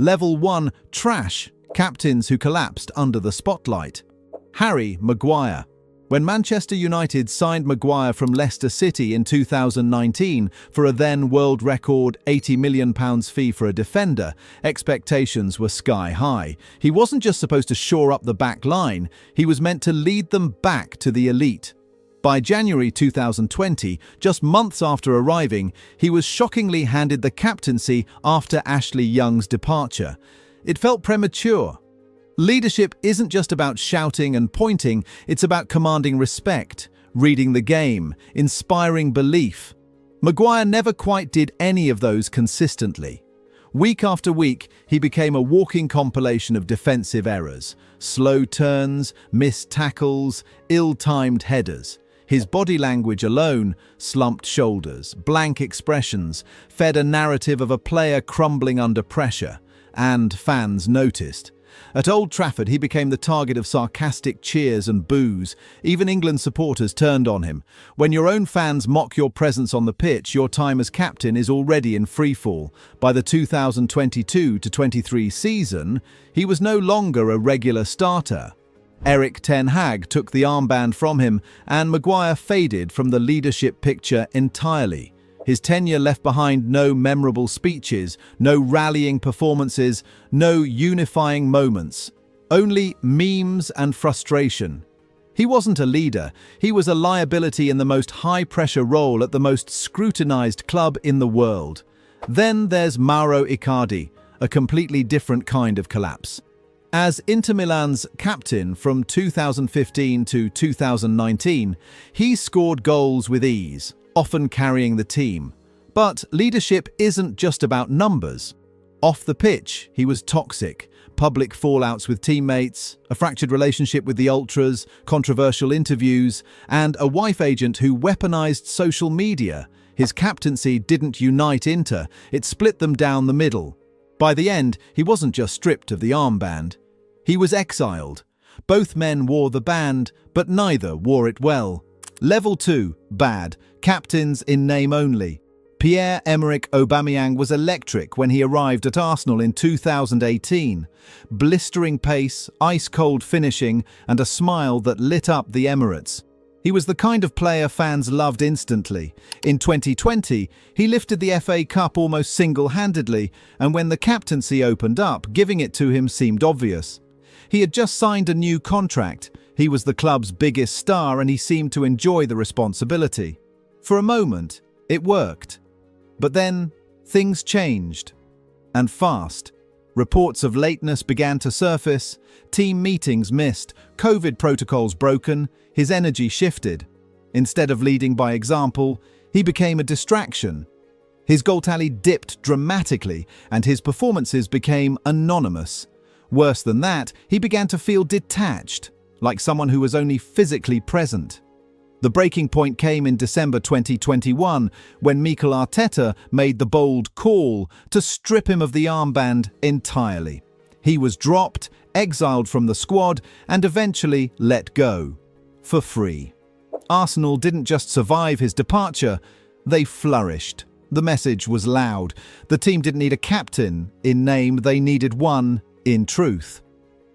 Level 1, trash, captains who collapsed under the spotlight. Harry Maguire. When Manchester United signed Maguire from Leicester City in 2019 for a then world record £80 million fee for a defender, expectations were sky high. He wasn't just supposed to shore up the back line, he was meant to lead them back to the elite. By January 2020, just months after arriving, he was shockingly handed the captaincy after Ashley Young's departure. It felt premature. Leadership isn't just about shouting and pointing, it's about commanding respect, reading the game, inspiring belief. Maguire never quite did any of those consistently. Week after week, he became a walking compilation of defensive errors, slow turns, missed tackles, ill-timed headers. His body language alone, slumped shoulders, blank expressions, fed a narrative of a player crumbling under pressure, and fans noticed. At Old Trafford, he became the target of sarcastic cheers and boos. Even England supporters turned on him. When your own fans mock your presence on the pitch, your time as captain is already in freefall. By the 2022-23 season, he was no longer a regular starter. Erik ten Hag took the armband from him, and Maguire faded from the leadership picture entirely. His tenure left behind no memorable speeches, no rallying performances, no unifying moments, only memes and frustration. He wasn't a leader, he was a liability in the most high-pressure role at the most scrutinized club in the world. Then there's Mauro Icardi, a completely different kind of collapse. As Inter Milan's captain from 2015 to 2019, he scored goals with ease, often carrying the team. But leadership isn't just about numbers. Off the pitch, he was toxic. Public fallouts with teammates, a fractured relationship with the ultras, controversial interviews, and a wife agent who weaponized social media. His captaincy didn't unite Inter, it split them down the middle. By the end, he wasn't just stripped of the armband. He was exiled. Both men wore the band, but neither wore it well. Level 2, bad, captains in name only. Pierre-Emerick Aubameyang was electric when he arrived at Arsenal in 2018. Blistering pace, ice-cold finishing, and a smile that lit up the Emirates. He was the kind of player fans loved instantly. In 2020, he lifted the FA Cup almost single-handedly, and when the captaincy opened up, giving it to him seemed obvious. He had just signed a new contract. He was the club's biggest star and he seemed to enjoy the responsibility. For a moment, it worked. But then, things changed. And fast. Reports of lateness began to surface, team meetings missed, COVID protocols broken, his energy shifted. Instead of leading by example, he became a distraction. His goal tally dipped dramatically and his performances became anonymous. Worse than that, he began to feel detached, like someone who was only physically present. The breaking point came in December 2021, when Mikel Arteta made the bold call to strip him of the armband entirely. He was dropped, exiled from the squad, and eventually let go. For free. Arsenal didn't just survive his departure, they flourished. The message was loud. The team didn't need a captain in name, they needed one in truth.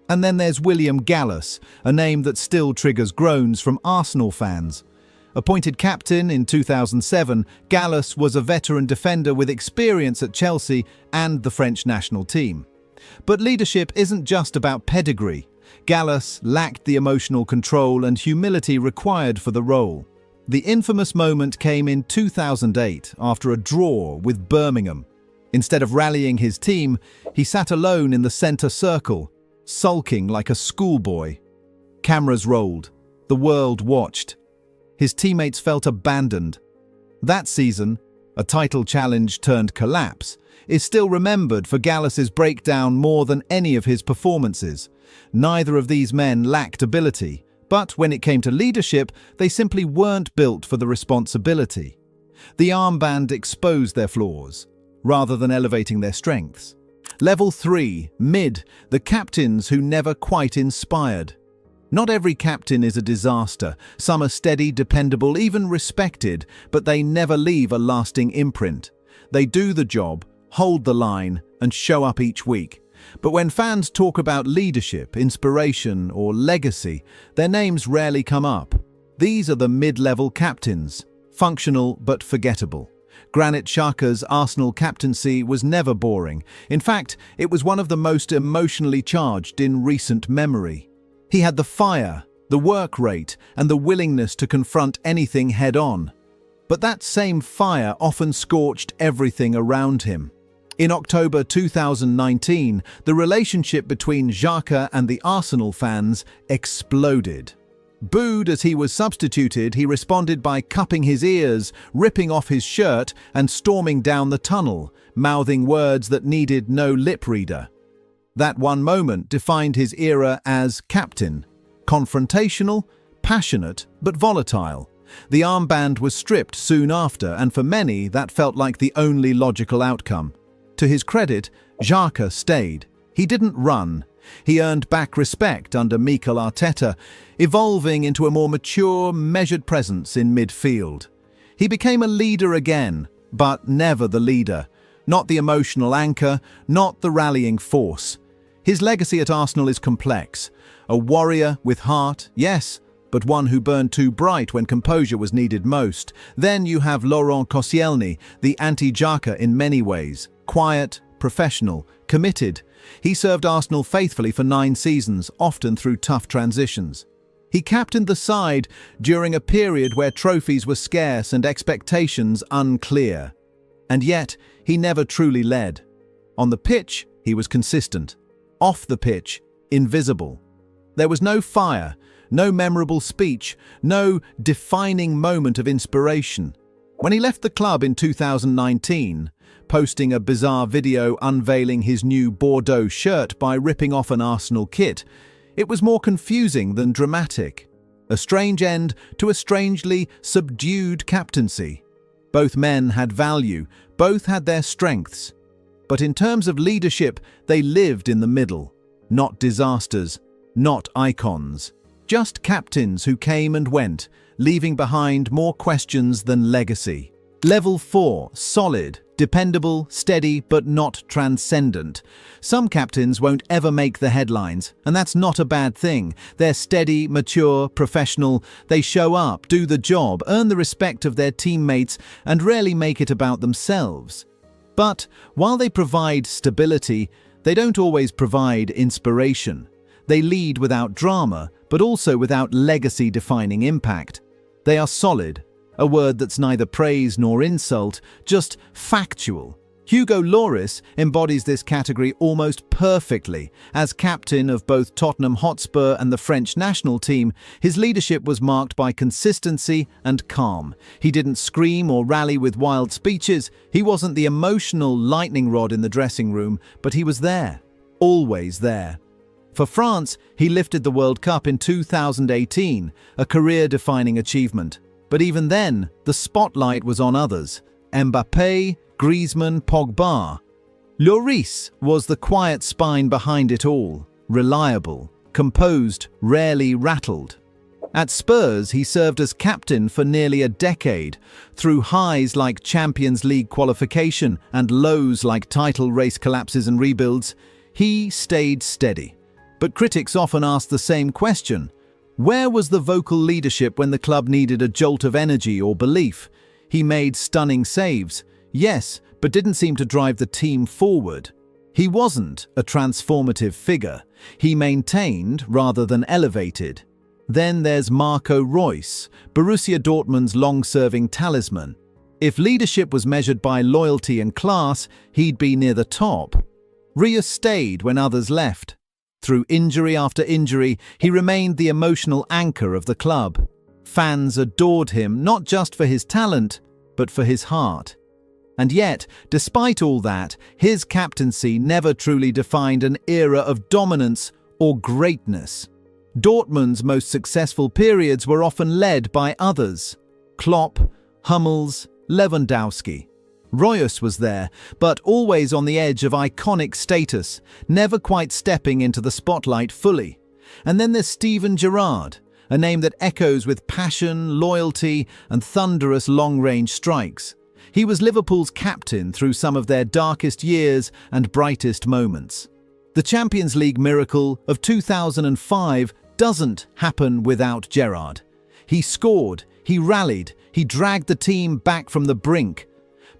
And then there's William Gallas, a name that still triggers groans from Arsenal fans. Appointed captain in 2007, Gallas was a veteran defender with experience at Chelsea and the French national team. But leadership isn't just about pedigree. Gallas lacked the emotional control and humility required for the role. The infamous moment came in 2008 after a draw with Birmingham. Instead of rallying his team, he sat alone in the centre circle, sulking like a schoolboy. Cameras rolled. The world watched. His teammates felt abandoned. That season, a title challenge turned collapse, is still remembered for Gallas's breakdown more than any of his performances. Neither of these men lacked ability, but when it came to leadership, they simply weren't built for the responsibility. The armband exposed their flaws, rather than elevating their strengths. Level 3, mid, the captains who never quite inspired. Not every captain is a disaster. Some are steady, dependable, even respected, but they never leave a lasting imprint. They do the job, hold the line, and show up each week. But when fans talk about leadership, inspiration, or legacy, their names rarely come up. These are the mid-level captains, functional but forgettable. Granit Xhaka's Arsenal captaincy was never boring. In fact, it was one of the most emotionally charged in recent memory. He had the fire, the work rate, and the willingness to confront anything head-on. But that same fire often scorched everything around him. In October 2019, the relationship between Xhaka and the Arsenal fans exploded. Booed as he was substituted, he responded by cupping his ears, ripping off his shirt, and storming down the tunnel, mouthing words that needed no lip reader. That one moment defined his era as captain. Confrontational, passionate, but volatile. The armband was stripped soon after, and for many, that felt like the only logical outcome. To his credit, Xhaka stayed. He didn't run. He earned back respect under Mikel Arteta, evolving into a more mature, measured presence in midfield. He became a leader again, but never the leader. Not the emotional anchor, not the rallying force. His legacy at Arsenal is complex. A warrior with heart, yes, but one who burned too bright when composure was needed most. Then you have Laurent Koscielny, the anti-Xhaka in many ways. Quiet, professional, committed. He served Arsenal faithfully for 9 seasons, often through tough transitions. He captained the side during a period where trophies were scarce and expectations unclear. And yet, he never truly led. On the pitch, he was consistent. Off the pitch, invisible. There was no fire, no memorable speech, no defining moment of inspiration. When he left the club in 2019, posting a bizarre video unveiling his new Bordeaux shirt by ripping off an Arsenal kit, it was more confusing than dramatic. A strange end to a strangely subdued captaincy. Both men had value, both had their strengths. But in terms of leadership, they lived in the middle. Not disasters, not icons. Just captains who came and went, leaving behind more questions than legacy. Level 4, solid, dependable, steady, but not transcendent. Some captains won't ever make the headlines, and that's not a bad thing. They're steady, mature, professional. They show up, do the job, earn the respect of their teammates, and rarely make it about themselves. But while they provide stability, they don't always provide inspiration. They lead without drama, but also without legacy-defining impact. They are solid, a word that's neither praise nor insult, just factual. Hugo Lloris embodies this category almost perfectly. As captain of both Tottenham Hotspur and the French national team, his leadership was marked by consistency and calm. He didn't scream or rally with wild speeches. He wasn't the emotional lightning rod in the dressing room, but he was there, always there. For France, he lifted the World Cup in 2018, a career-defining achievement. But even then, the spotlight was on others. Mbappé, Griezmann, Pogba. Lloris was the quiet spine behind it all, reliable, composed, rarely rattled. At Spurs, he served as captain for nearly a decade, through highs like Champions League qualification and lows like title race collapses and rebuilds. He stayed steady. But critics often ask the same question. Where was the vocal leadership when the club needed a jolt of energy or belief? He made stunning saves, yes, but didn't seem to drive the team forward. He wasn't a transformative figure. He maintained rather than elevated. Then there's Marco Reus, Borussia Dortmund's long-serving talisman. If leadership was measured by loyalty and class, he'd be near the top. Reus stayed when others left. Through injury after injury, he remained the emotional anchor of the club. Fans adored him not just for his talent, but for his heart. And yet, despite all that, his captaincy never truly defined an era of dominance or greatness. Dortmund's most successful periods were often led by others. Klopp, Hummels, Lewandowski. Reus was there, but always on the edge of iconic status, never quite stepping into the spotlight fully. And then there's Steven Gerrard, a name that echoes with passion, loyalty, and thunderous long-range strikes. He was Liverpool's captain through some of their darkest years and brightest moments. The Champions League miracle of 2005 doesn't happen without Gerrard. He scored, he rallied, he dragged the team back from the brink.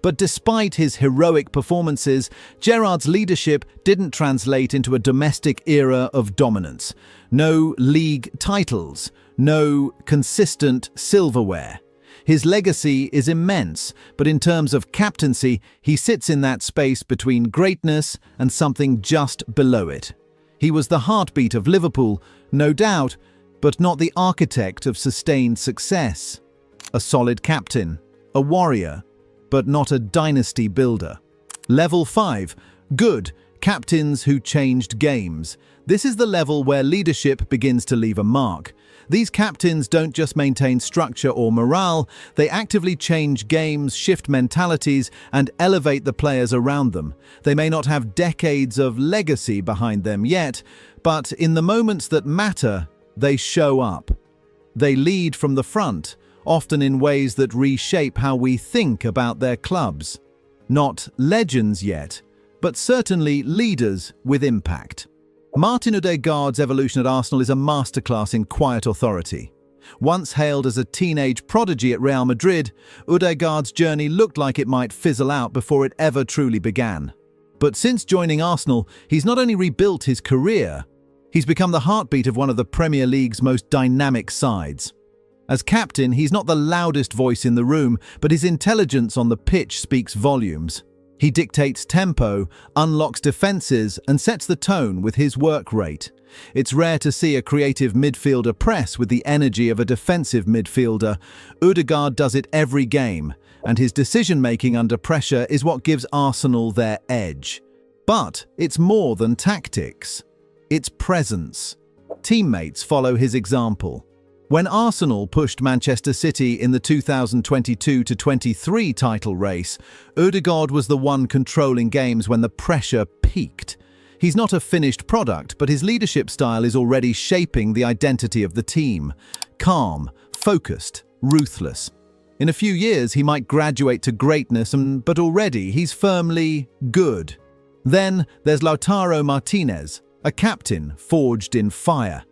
But despite his heroic performances, Gerrard's leadership didn't translate into a domestic era of dominance. No league titles, no consistent silverware. His legacy is immense, but in terms of captaincy, he sits in that space between greatness and something just below it. He was the heartbeat of Liverpool, no doubt, but not the architect of sustained success. A solid captain, a warrior, but not a dynasty builder. Level 5. Good. Captains who changed games. This is the level where leadership begins to leave a mark. These captains don't just maintain structure or morale, they actively change games, shift mentalities, and elevate the players around them. They may not have decades of legacy behind them yet, but in the moments that matter, they show up. They lead from the front, often in ways that reshape how we think about their clubs. Not legends yet, but certainly leaders with impact. Martin Odegaard's evolution at Arsenal is a masterclass in quiet authority. Once hailed as a teenage prodigy at Real Madrid, Odegaard's journey looked like it might fizzle out before it ever truly began. But since joining Arsenal, he's not only rebuilt his career, he's become the heartbeat of one of the Premier League's most dynamic sides. As captain, he's not the loudest voice in the room, but his intelligence on the pitch speaks volumes. He dictates tempo, unlocks defences, and sets the tone with his work rate. It's rare to see a creative midfielder press with the energy of a defensive midfielder. Odegaard does it every game, and his decision-making under pressure is what gives Arsenal their edge. But it's more than tactics. It's presence. Teammates follow his example. When Arsenal pushed Manchester City in the 2022-23 title race, Odegaard was the one controlling games when the pressure peaked. He's not a finished product, but his leadership style is already shaping the identity of the team. Calm, focused, ruthless. In a few years, he might graduate to greatness, but already he's firmly good. Then there's Lautaro Martinez, a captain forged in fire.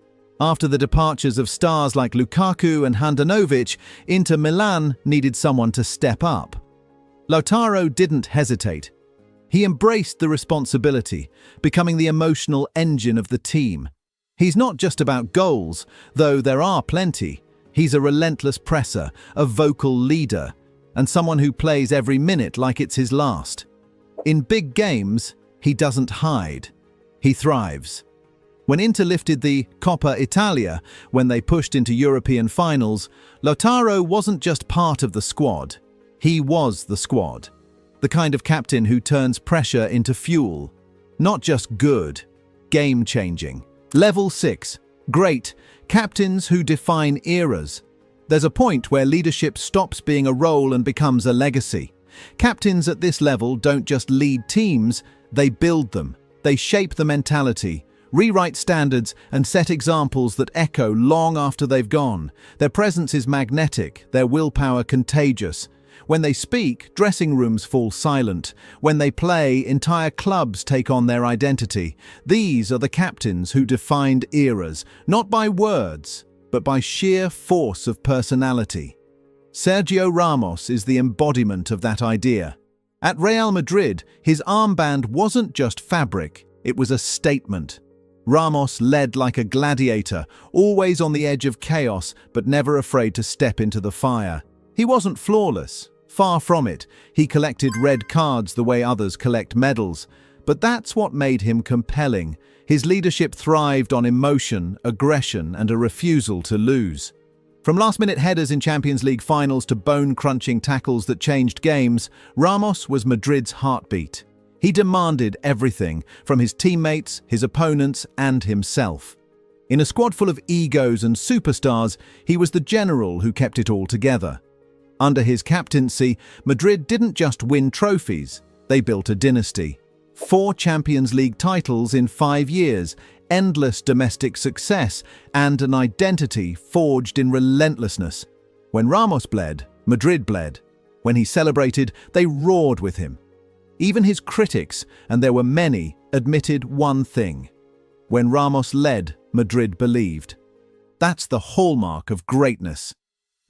After the departures of stars like Lukaku and Handanovic, Inter Milan needed someone to step up. Lautaro didn't hesitate. He embraced the responsibility, becoming the emotional engine of the team. He's not just about goals, though there are plenty. He's a relentless presser, a vocal leader, and someone who plays every minute like it's his last. In big games, he doesn't hide. He thrives. When Inter lifted the Coppa Italia, when they pushed into European finals, Lautaro wasn't just part of the squad. He was the squad. The kind of captain who turns pressure into fuel. Not just good, game-changing. Level 6. Great. Captains who define eras. There's a point where leadership stops being a role and becomes a legacy. Captains at this level don't just lead teams, they build them. They shape the mentality, rewrite standards, and set examples that echo long after they've gone. Their presence is magnetic, their willpower contagious. When they speak, dressing rooms fall silent. When they play, entire clubs take on their identity. These are the captains who defined eras, not by words, but by sheer force of personality. Sergio Ramos is the embodiment of that idea. At Real Madrid, his armband wasn't just fabric, it was a statement. Ramos led like a gladiator, always on the edge of chaos, but never afraid to step into the fire. He wasn't flawless. Far from it. He collected red cards the way others collect medals. But that's what made him compelling. His leadership thrived on emotion, aggression, and a refusal to lose. From last-minute headers in Champions League finals to bone-crunching tackles that changed games, Ramos was Madrid's heartbeat. He demanded everything, from his teammates, his opponents, and himself. In a squad full of egos and superstars, he was the general who kept it all together. Under his captaincy, Madrid didn't just win trophies, they built a dynasty. 4 Champions League titles in 5 years, endless domestic success, and an identity forged in relentlessness. When Ramos bled, Madrid bled. When he celebrated, they roared with him. Even his critics, and there were many, admitted one thing. When Ramos led, Madrid believed. That's the hallmark of greatness.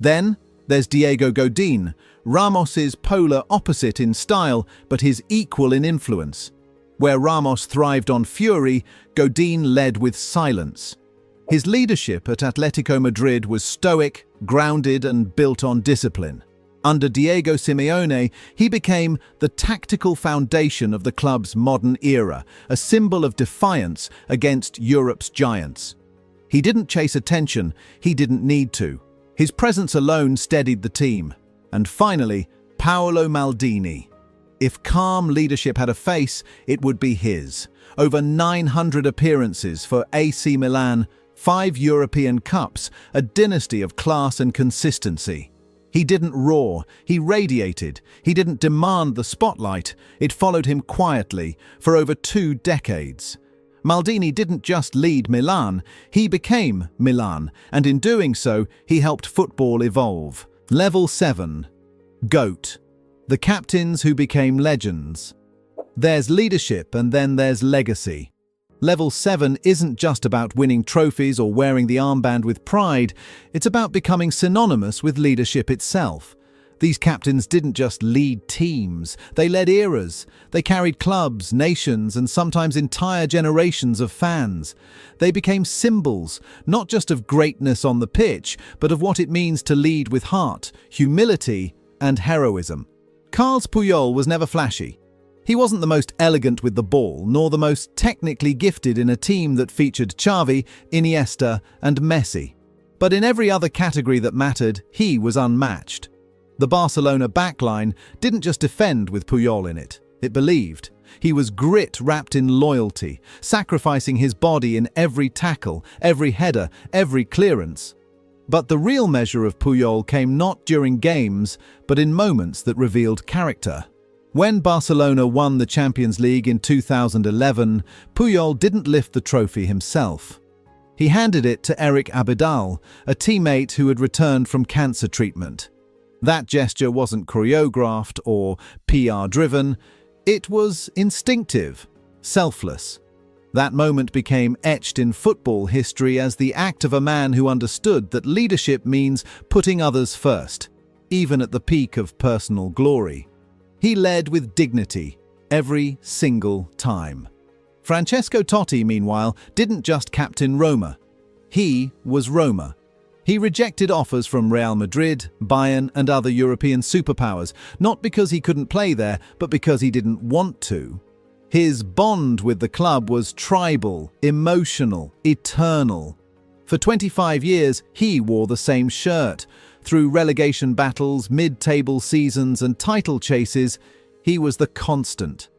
Then there's Diego Godin, Ramos's polar opposite in style, but his equal in influence. Where Ramos thrived on fury, Godin led with silence. His leadership at Atletico Madrid was stoic, grounded, and built on discipline. Under Diego Simeone, he became the tactical foundation of the club's modern era, a symbol of defiance against Europe's giants. He didn't chase attention, he didn't need to. His presence alone steadied the team. And finally, Paolo Maldini. If calm leadership had a face, it would be his. Over 900 appearances for AC Milan, 5 European Cups, a dynasty of class and consistency. He didn't roar, he radiated. He didn't demand the spotlight, it followed him quietly for over 2 decades. Maldini didn't just lead Milan, he became Milan, and in doing so, he helped football evolve. Level 7. GOAT. The captains who became legends. There's leadership and then there's legacy. Level 7 isn't just about winning trophies or wearing the armband with pride, it's about becoming synonymous with leadership itself. These captains didn't just lead teams, they led eras. They carried clubs, nations, and sometimes entire generations of fans. They became symbols, not just of greatness on the pitch, but of what it means to lead with heart, humility, and heroism. Carles Puyol was never flashy. He wasn't the most elegant with the ball, nor the most technically gifted in a team that featured Xavi, Iniesta, and Messi. But in every other category that mattered, he was unmatched. The Barcelona backline didn't just defend with Puyol in it, it believed. He was grit wrapped in loyalty, sacrificing his body in every tackle, every header, every clearance. But the real measure of Puyol came not during games, but in moments that revealed character. When Barcelona won the Champions League in 2011, Puyol didn't lift the trophy himself. He handed it to Eric Abidal, a teammate who had returned from cancer treatment. That gesture wasn't choreographed or PR-driven, it was instinctive, selfless. That moment became etched in football history as the act of a man who understood that leadership means putting others first, even at the peak of personal glory. He led with dignity every single time. Francesco Totti, meanwhile, didn't just captain Roma. He was Roma. He rejected offers from Real Madrid, Bayern, and other European superpowers, not because he couldn't play there, but because he didn't want to. His bond with the club was tribal, emotional, eternal. For 25 years, he wore the same shirt. Through relegation battles, mid-table seasons, and title chases, he was the constant.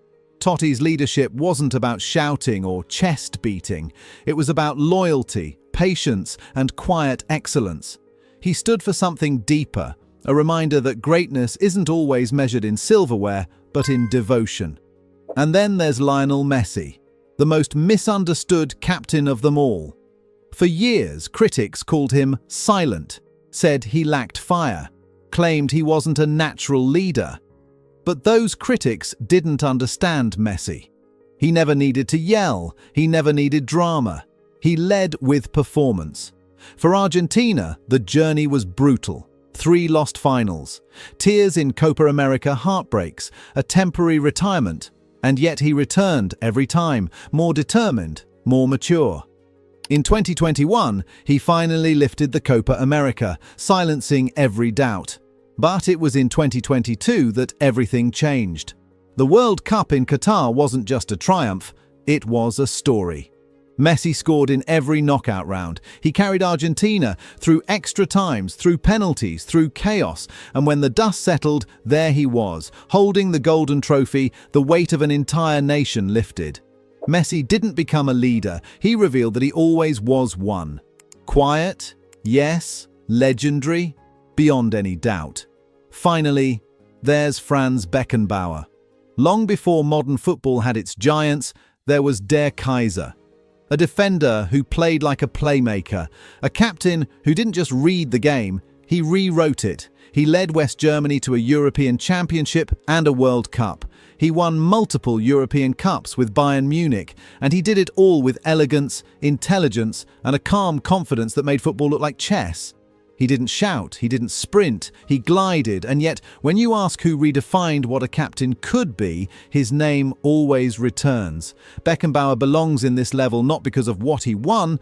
Totti's leadership wasn't about shouting or chest beating. It was about loyalty, patience, and quiet excellence. He stood for something deeper, a reminder that greatness isn't always measured in silverware, but in devotion. And then there's Lionel Messi, the most misunderstood captain of them all. For years, critics called him silent, said he lacked fire, claimed he wasn't a natural leader. But those critics didn't understand Messi. He never needed to yell, he never needed drama. He led with performance. For Argentina, the journey was brutal. 3 lost finals, tears in Copa America heartbreaks, a temporary retirement, and yet he returned every time, more determined, more mature. In 2021, he finally lifted the Copa America, silencing every doubt. But it was in 2022 that everything changed. The World Cup in Qatar wasn't just a triumph, it was a story. Messi scored in every knockout round. He carried Argentina through extra times, through penalties, through chaos, and when the dust settled, there he was, holding the golden trophy, the weight of an entire nation lifted. Messi didn't become a leader, he revealed that he always was one. Quiet, yes, legendary, beyond any doubt. Finally, there's Franz Beckenbauer. Long before modern football had its giants, there was Der Kaiser. A defender who played like a playmaker, a captain who didn't just read the game, he rewrote it. He led West Germany to a European Championship and a World Cup. He won multiple European Cups with Bayern Munich, and he did it all with elegance, intelligence, and a calm confidence that made football look like chess. He didn't shout, he didn't sprint, he glided, and yet when you ask who redefined what a captain could be, his name always returns. Beckenbauer belongs in this level not because of what he won,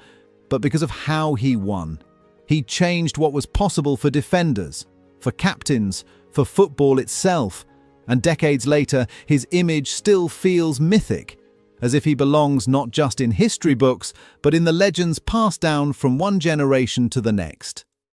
but because of how he won. He changed what was possible for defenders, for captains, for football itself, and decades later, his image still feels mythic, as if he belongs not just in history books, but in the legends passed down from one generation to the next.